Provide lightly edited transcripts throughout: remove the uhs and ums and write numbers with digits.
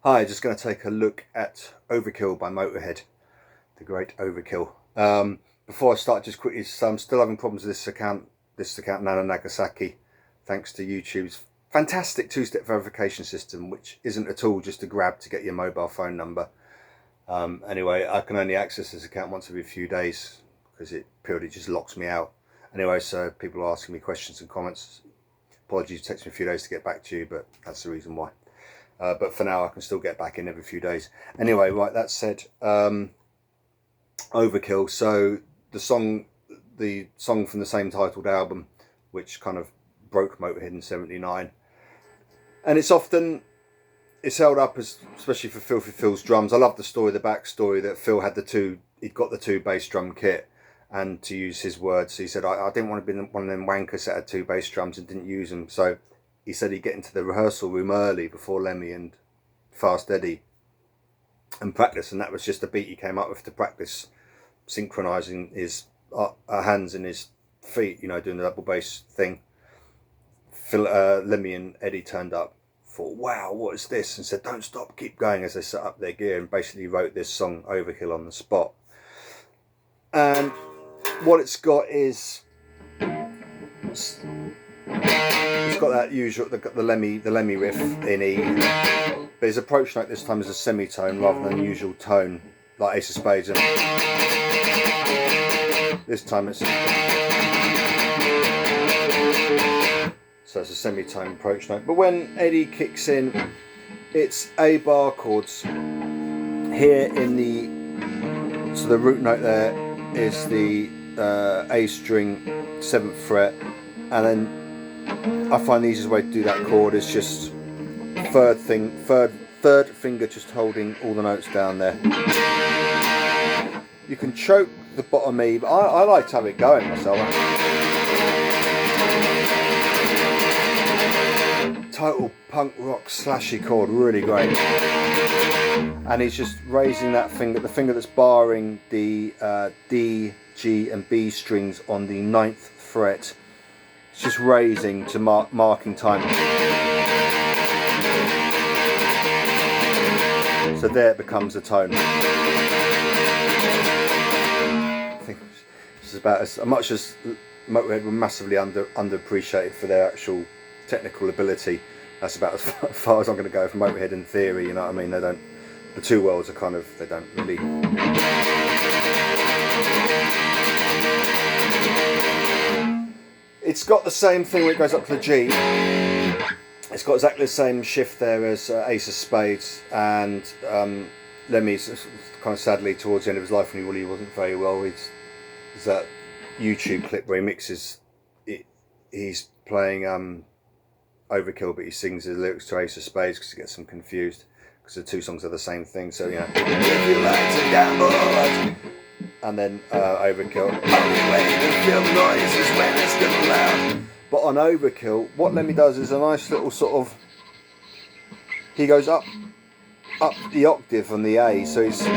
Hi, just going to take a look at Overkill by Motörhead, the great Overkill. Before I start, just quickly, so I'm still having problems with this account Nana Nagasaki, thanks to YouTube's fantastic two-step verification system, which isn't at all just a grab to get your mobile phone number. Anyway, I can only access this account once every few days because it purely just locks me out. Anyway, so people are asking me questions and comments. Apologies, it takes me a few days to get back to you, but that's the reason why. But for now I can still get back in every few days. Anyway, right, that said, Overkill. So the song from the same titled album, which kind of broke Motörhead in '79, and it's held up as, especially for Filthy Phil's drums. I love the story, the backstory that Phil had he'd got the two bass drum kit, and to use his words, he said, I didn't want to be one of them wankers that had two bass drums and didn't use them, so he said he'd get into the rehearsal room early before Lemmy and Fast Eddie and practice, and that was just a beat he came up with to practice synchronizing his hands and his feet, you know, doing the double bass thing. Lemmy and Eddie turned up, thought, wow, what is this? And said, don't stop, keep going, as they set up their gear, and basically wrote this song Overkill on the spot. And what it's got is, it's got that usual, the Lemmy riff in E, but his approach note this time is a semitone rather than a usual tone like Ace of Spades. And this time it's a semitone approach note. But when Eddie kicks in, it's A bar chords. Here in the root note there is the A string, 7th fret, and then I find the easiest way to do that chord is just third finger just holding all the notes down there. You can choke the bottom E, but I like to have it going myself. Total punk rock slashy chord, really great. And he's just raising that finger, the finger that's barring the D, G and B strings on the 9th fret. It's just raising to marking time. So there it becomes a tone. I think this is about as much as Motörhead were massively underappreciated for their actual technical ability. That's about as far as I'm going to go for Motörhead in theory, you know what I mean? The two worlds are kind of, they don't really... It's got the same thing when it goes up to the G. It's got exactly the same shift there as Ace of Spades, and Lemmy's kind of sadly towards the end of his life when he really wasn't very well. There's that YouTube clip where he mixes it. He's playing Overkill, but he sings the lyrics to Ace of Spades because he gets them confused because the two songs are the same thing. So you know, if you like to gamble, and then Overkill. Only way to feel noise is when it's getting loud. But on Overkill, what Lemmy does is a nice little sort of, he goes up the octave on the A, so he's, so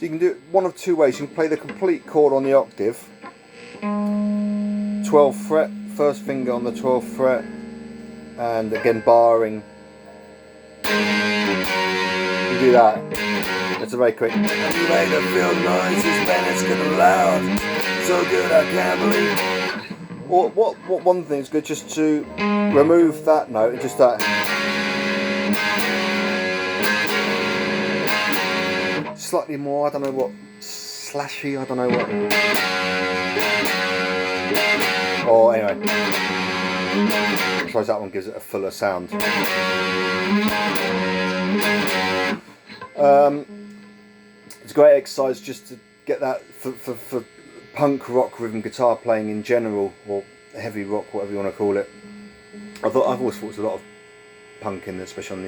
you can do it one of two ways. You can play the complete chord on the octave, 12th fret, first finger on the 12th fret, and again barring. You do that. It's a very quick. Way to feel noises when it's getting loud. So good I can't believe. Or what one thing is good, just to remove that note and just that. Slightly more, I don't know what, slashy, I don't know what. Or anyway. I suppose that one gives it a fuller sound. It's a great exercise just to get that for punk rock rhythm guitar playing in general, or heavy rock, whatever you want to call it. I've always thought there's a lot of punk in there, especially on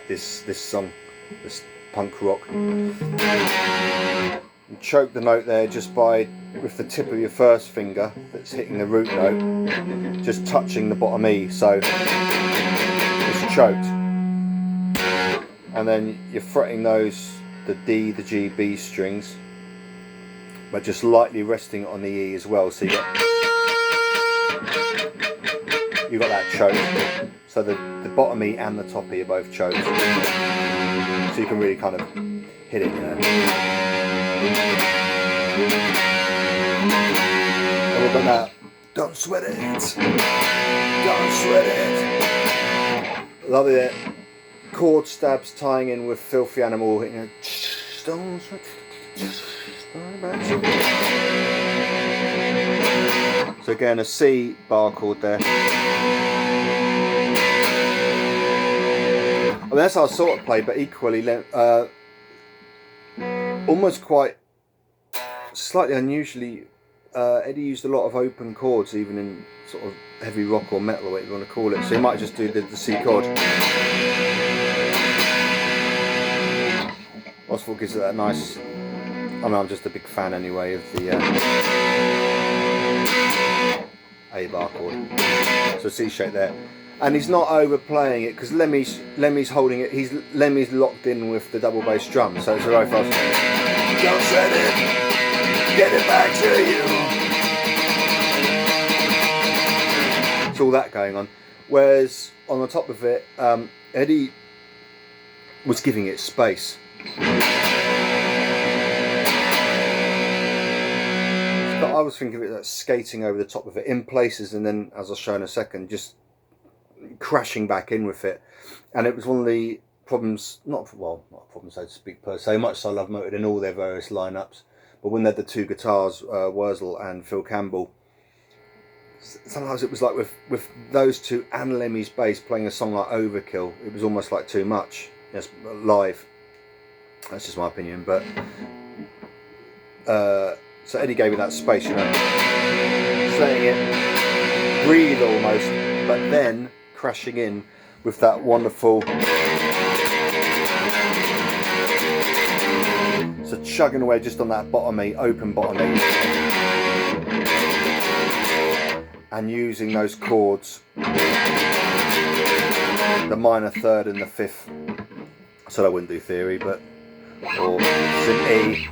this song, this punk rock. You choke the note there just by, with the tip of your first finger that's hitting the root note, just touching the bottom E, so it's choked. And then you're fretting those, the D, the G, B strings, but just lightly resting on the E as well, so you get you've got that choke. So the bottom E and the top E are both choked. So you can really kind of hit it, you know. And we've got that, don't sweat it, don't sweat it. Love it. Chord stabs tying in with Filthy Animal, you know, don't sweat it. So again, a C bar chord there. I mean, that's how I sort of play, but equally almost quite slightly unusually, Eddie used a lot of open chords, even in sort of heavy rock or metal, or whatever you want to call it. So he might just do the C chord. Oswald gives it that nice. I mean, I'm just a big fan anyway of the A bar chord. So C shape there. And he's not overplaying it because Lemmy's holding it. Lemmy's locked in with the double bass drum, so it's a very fast. Don't sweat it, get it back to you. It's all that going on. Whereas on the top of it, Eddie was giving it space. But I was thinking of it like skating over the top of it in places, and then, as I'll show in a second, just crashing back in with it. And it was one of the problems, not a problem so to speak per se, much so I love Motörhead in all their various lineups, but when they had the two guitars, Wurzel and Phil Campbell, sometimes it was like with those two and Lemmy's bass playing a song like Overkill, it was almost like too much. Yes, live. That's just my opinion, but so Eddie gave me that space, you know, letting it breathe almost, but then crashing in with that wonderful. So chugging away just on that bottom E, open bottom E, and using those chords, the minor third and the fifth. So I wouldn't do theory, but or it's an E,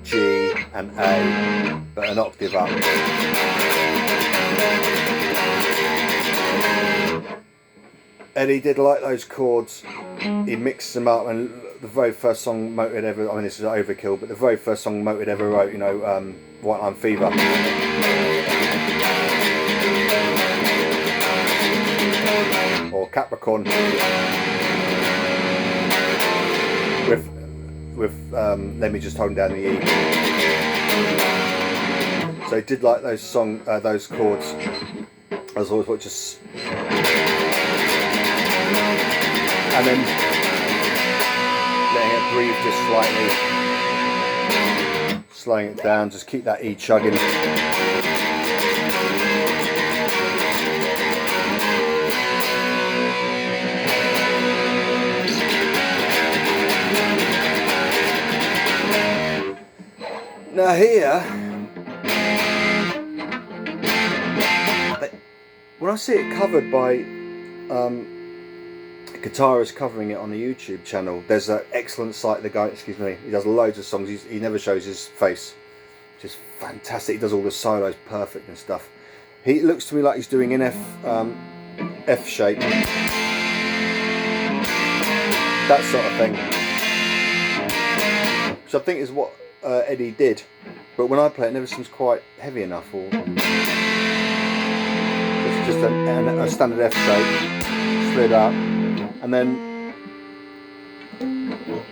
G and A, but an octave up. Eddie did like those chords. He mixed them up, and the very first song Motörhead ever, I mean this is Overkill, but the very first song Motörhead ever wrote, you know, White Line Fever. Or Capricorn. With let me just hold down the E. So he did like those chords. As always, what just, and then letting it breathe just slightly, slowing it down. Just keep that E chugging. Now here, when I see it covered by guitarists covering it on the YouTube channel, there's an excellent site. The guy, excuse me, he does loads of songs. He never shows his face. Just fantastic. He does all the solos perfect and stuff. He looks to me like he's doing an F shape, that sort of thing. So I think is what Eddie did, but when I play it never seems quite heavy enough, or it's just a standard F shape, slid up, and then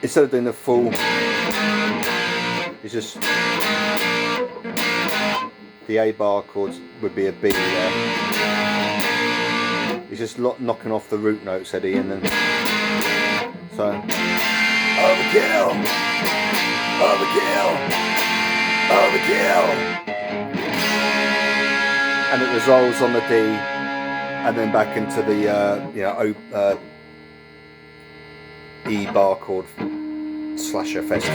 instead of doing the full, it's just the A bar chords would be a B there. He's just knocking off the root notes, Eddie, and then so overkill. Overkill! Overkill! And it resolves on the D, and then back into the E bar chord slasher fest.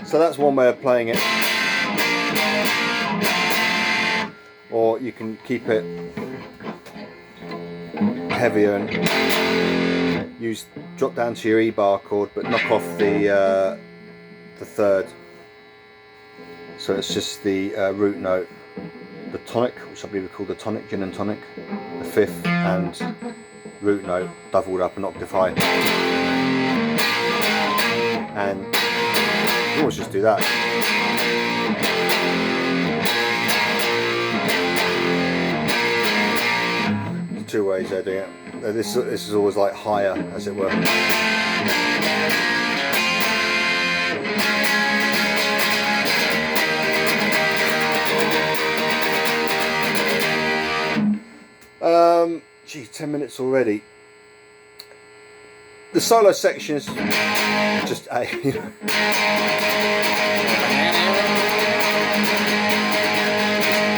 So that's one way of playing it. Or you can keep it heavier and drop down to your E bar chord, but knock off the third, so it's just the root note, the tonic, which I believe we call the tonic, gin and tonic, the fifth and root note doubled up an octave high. And you can always just do that. There's two ways they're doing it. This is always like higher, as it were. Gee, 10 minutes already. The solo section is just A.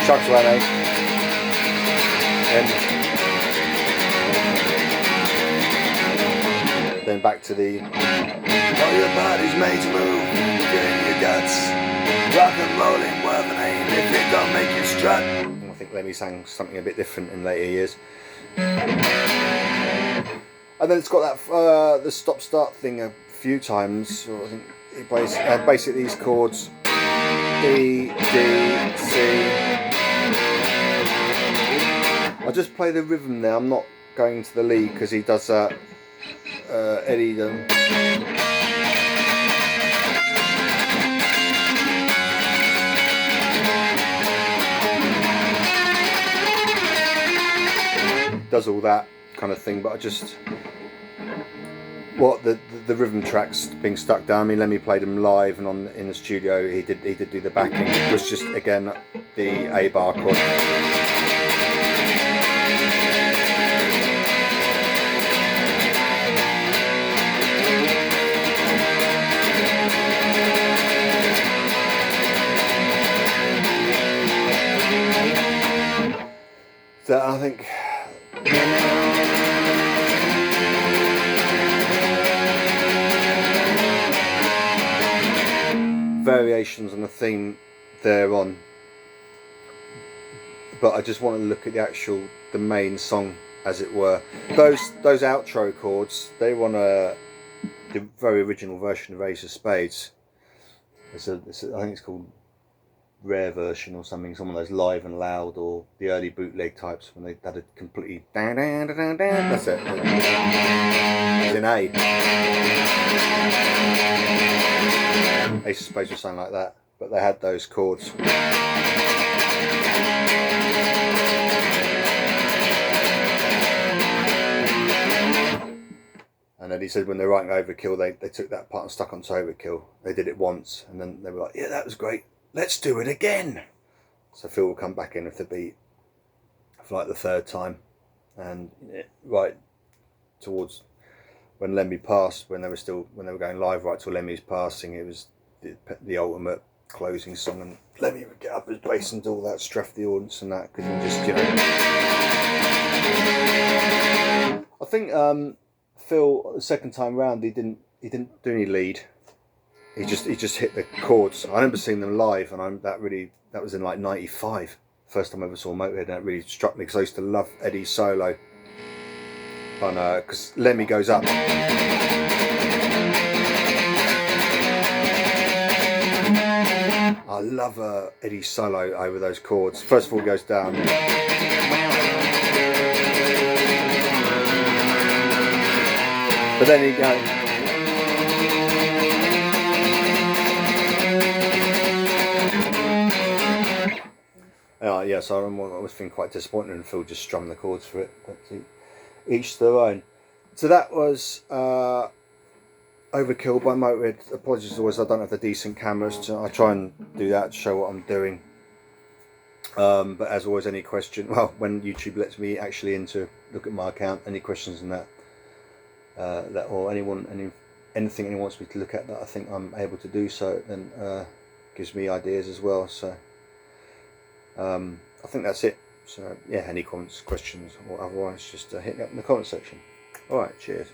Chucks away an A. Then back to the all your body's made to move, get in your guts. Rock and rolling worth an aim if it don't make you strut. I think Lemmy sang something a bit different in later years. And then it's got that the stop start thing a few times. So I think it plays basically these chords E, D, C. I'll just play the rhythm there. I'm not going to the lead because he does that. Eddie does all that kind of thing, but I just the rhythm tracks being stuck down. I mean, Lemmy played them live and in the studio. He did do the backing. It was just again the A bar chord. So I think variations on the theme thereon, but I just want to look at the main song, as it were. Those outro chords, they were on the very original version of Ace of Spades. I think it's called Rare Version or something, some of those Live and Loud or the early bootleg types when they had a completely that's it. It's in A. Ace of Spades was something like that, but they had those chords. And then he said when they're writing Overkill, they took that part and stuck onto Overkill. They did it once, and then they were like, yeah, that was great. Let's do it again. So Phil will come back in with the beat for like the third time, and right towards when Lemmy passed, when they were going live right till Lemmy's passing, it was the ultimate closing song, and Lemmy would get up his bass and do all that, straff the audience and that, because he just, I think Phil the second time round he didn't do any lead. He just hit the chords. I remember seeing them live, and that was in like '95. First time I ever saw Motörhead, and that really struck me because I used to love Eddie's solo. Because Lemmy goes up. I love Eddie's solo over those chords. First of all, he goes down. But then he goes. Yeah, so I was feeling quite disappointed, and Phil just strummed the chords for it. But each their own. So that was Overkill by Motörhead. Apologies as always, I don't have the decent cameras. I try and do that to show what I'm doing. But as always, any question, well, when YouTube lets me actually look at my account, any questions on that, or anything anyone wants me to look at that I think I'm able to do so, then gives me ideas as well. So I think that's it. So yeah, any comments, questions, or otherwise, just hit me up in the comment section. Alright, cheers.